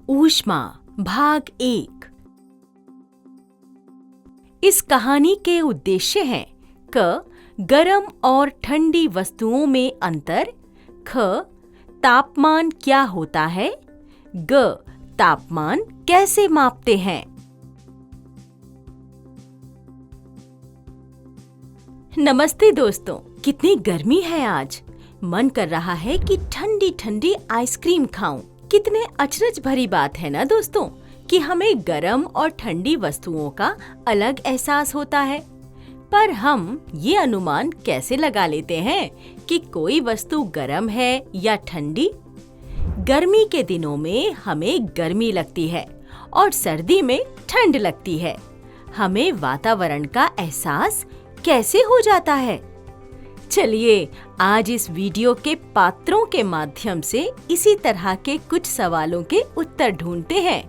ऊष्मा भाग 1। इस कहानी के उद्देश्य हैं क. गरम और ठंडी वस्तुओं में अंतर, ख. तापमान क्या होता है, ग. तापमान कैसे मापते हैं। नमस्ते दोस्तों, कितनी गर्मी है आज। मन कर रहा है कि ठंडी ठंडी आइसक्रीम खाऊं। कितने अचरज भरी बात है ना दोस्तों कि हमें गरम और ठंडी वस्तुओं का अलग एहसास होता है। पर हम ये अनुमान कैसे लगा लेते हैं कि कोई वस्तु गरम है या ठंडी। गर्मी के दिनों में हमें गर्मी लगती है और सर्दी में ठंड लगती है। हमें वातावरण का एहसास कैसे हो जाता है। चलिए आज इस वीडियो के पात्रों के माध्यम से इसी तरह के कुछ सवालों के उत्तर ढूंढते हैं।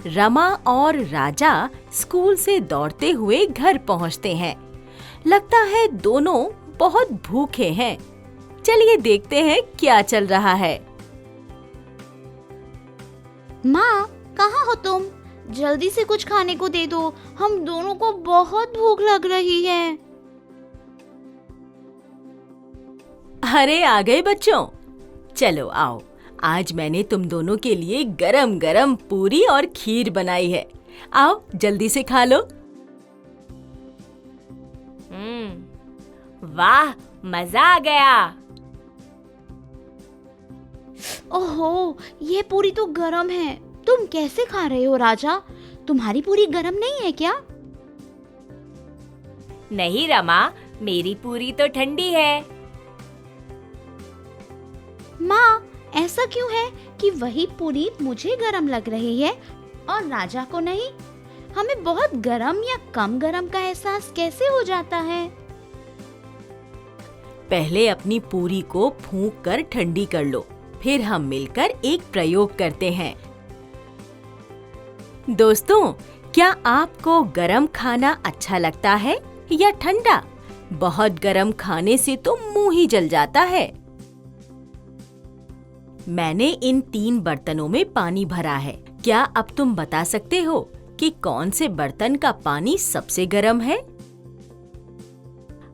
रमा और राजा स्कूल से दौड़ते हुए घर पहुंचते हैं। लगता है दोनों बहुत भूखे हैं। चलिए देखते हैं क्या चल रहा है। माँ, कहाँ हो तुम? जल्दी से कुछ खाने को दे दो, हम दोनों को बहुत भूख लग रही है। अरे आ गए बच्चों, चलो आओ। आज मैंने तुम दोनों के लिए गरम गरम पूरी और खीर बनाई है। आओ जल्दी से खा लो। वाह, मजा आ गया। ओहो, ये पूरी तो गरम है। तुम कैसे खा रहे हो राजा? तुम्हारी पूरी गरम नहीं है क्या? नहीं रमा, मेरी पूरी तो ठंडी है। माँ, ऐसा क्यों है कि वही पूरी मुझे गरम लग रही है और राजा को नहीं? हमें बहुत गरम या कम गरम का एहसास कैसे हो जाता है? पहले अपनी पूरी को फूंक कर ठंडी कर लो, फिर हम मिलकर एक प्रयोग करते हैं। दोस्तों, क्या आपको गरम खाना अच्छा लगता है या ठंडा? बहुत गरम खाने से तो मुंह ही जल जाता है। मैंने इन 3 बर्तनों में पानी भरा है। क्या अब तुम बता सकते हो कि कौन से बर्तन का पानी सबसे गर्म है?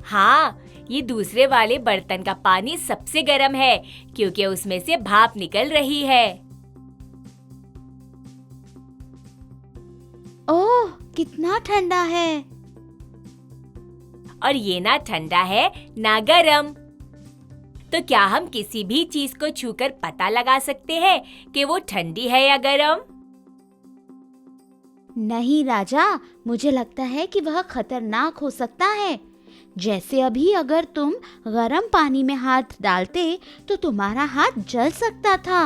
हाँ, ये दूसरे वाले बर्तन का पानी सबसे गर्म है क्योंकि उसमें से भाप निकल रही है। ओह, कितना ठंडा है। और ये ना ठंडा है ना गरम। तो क्या हम किसी भी चीज को छूकर पता लगा सकते हैं कि वो ठंडी है या गरम? नहीं राजा, मुझे लगता है कि वह खतरनाक हो सकता है। जैसे अभी अगर तुम गरम पानी में हाथ डालते तो तुम्हारा हाथ जल सकता था।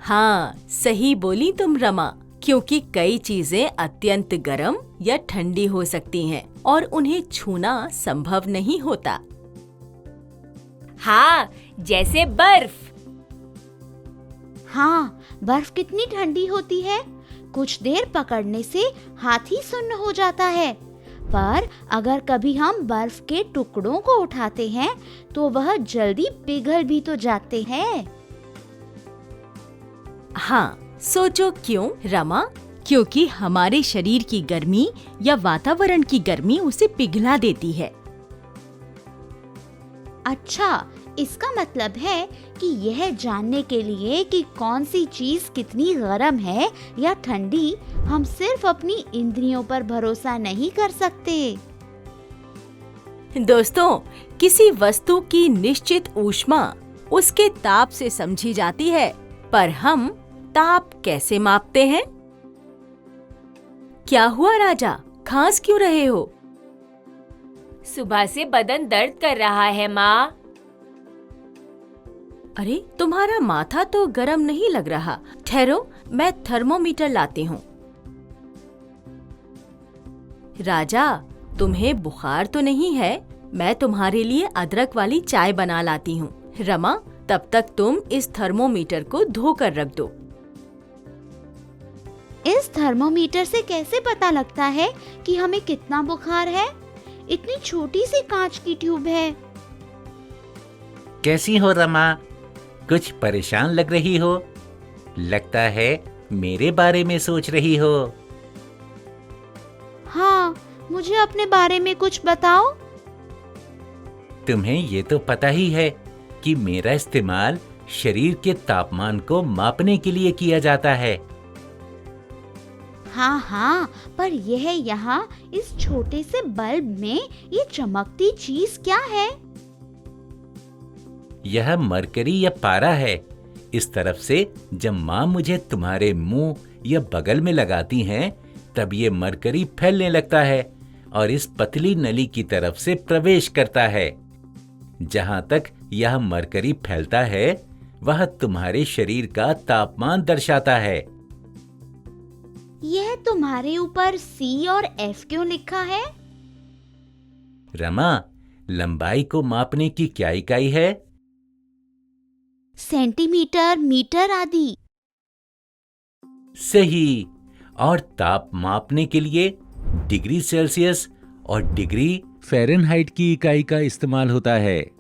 हाँ, सही बोली तुम रमा, क्योंकि कई चीजें अत्यंत गर्म या ठंडी हो सकती हैं और उन्हें छूना संभव नहीं होता। हाँ, जैसे बर्फ। हाँ, बर्फ कितनी ठंडी होती है। कुछ देर पकड़ने से हाथ ही सुन्न हो जाता है। पर अगर कभी हम बर्फ के टुकड़ों को उठाते हैं तो वह जल्दी पिघल भी तो जाते हैं। हाँ, सोचो क्यों रमा? क्योंकि हमारे शरीर की गर्मी या वातावरण की गर्मी उसे पिघला देती है। अच्छा, इसका मतलब है कि यह जानने के लिए कि कौन सी चीज कितनी गरम है या ठंडी, हम सिर्फ अपनी इंद्रियों पर भरोसा नहीं कर सकते। दोस्तों, किसी वस्तु की निश्चित ऊष्मा उसके ताप से समझी जाती है, पर हम ताप कैसे मापते हैं? क्या हुआ राजा, खांस क्यों रहे हो? सुबह से बदन दर्द कर रहा है माँ। अरे, तुम्हारा माथा तो गर्म नहीं लग रहा। ठहरो, मैं थर्मोमीटर लाती हूँ। राजा, तुम्हें बुखार तो नहीं है? मैं तुम्हारे लिए अदरक वाली चाय बना लाती हूँ। रमा, तब तक तुम इस थर्मोमीटर को धोकर रख दो। इस थर्मोमीटर से कैसे पता लगता है कि हमें कितना बुखार है? इतनी छोटी सी कांच की ट्यूब है। कैसी हो रमा? कुछ परेशान लग रही हो। लगता है मेरे बारे में सोच रही हो। हाँ, मुझे अपने बारे में कुछ बताओ। तुम्हें ये तो पता ही है कि मेरा इस्तेमाल शरीर के तापमान को मापने के लिए किया जाता है। हाँ हाँ, पर यह यहाँ इस छोटे से बल्ब में ये चमकती चीज क्या है? यह मरकरी या पारा है। इस तरफ से जब माँ मुझे तुम्हारे मुंह या बगल में लगाती हैं, तब ये मरकरी फैलने लगता है और इस पतली नली की तरफ से प्रवेश करता है। जहां तक यह मरकरी फैलता है, वह तुम्हारे शरीर का तापमान दर्शाता है। यह तुम्हारे ऊपर C और F क्यों लिखा है? रमा, लंबाई को मापने की क्या इकाई है? सेंटीमीटर, मीटर आदि। सही। और ताप मापने के लिए डिग्री सेल्सियस और डिग्री फ़ारेनहाइट की इकाई का इस्तेमाल होता है।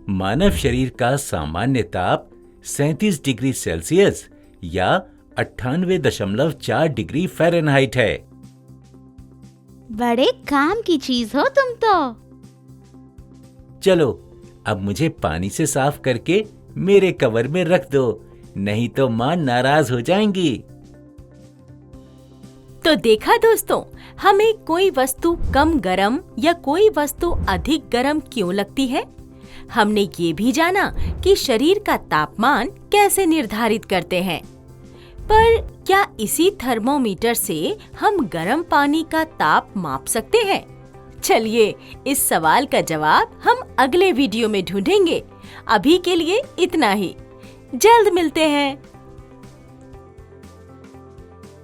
मानव शरीर का सामान्य ताप 37 डिग्री सेल्सियस या 98.4 डिग्री फ़ारेनहाइट है। बड़े काम की चीज हो तुम तो। चलो, अब मुझे पानी से साफ करके मेरे कवर में रख दो, नहीं तो माँ नाराज हो जाएंगी। तो देखा दोस्तों, हमें कोई वस्तु कम गरम या कोई वस्तु अधिक गरम क्यों लगती है। हमने ये भी जाना कि शरीर का तापमान कैसे निर्धारित करते हैं। पर क्या इसी थर्मोमीटर से हम गर्म पानी का ताप माप सकते हैं? चलिए, इस सवाल का जवाब हम अगले वीडियो में ढूंढेंगे। अभी के लिए इतना ही। जल्द मिलते हैं।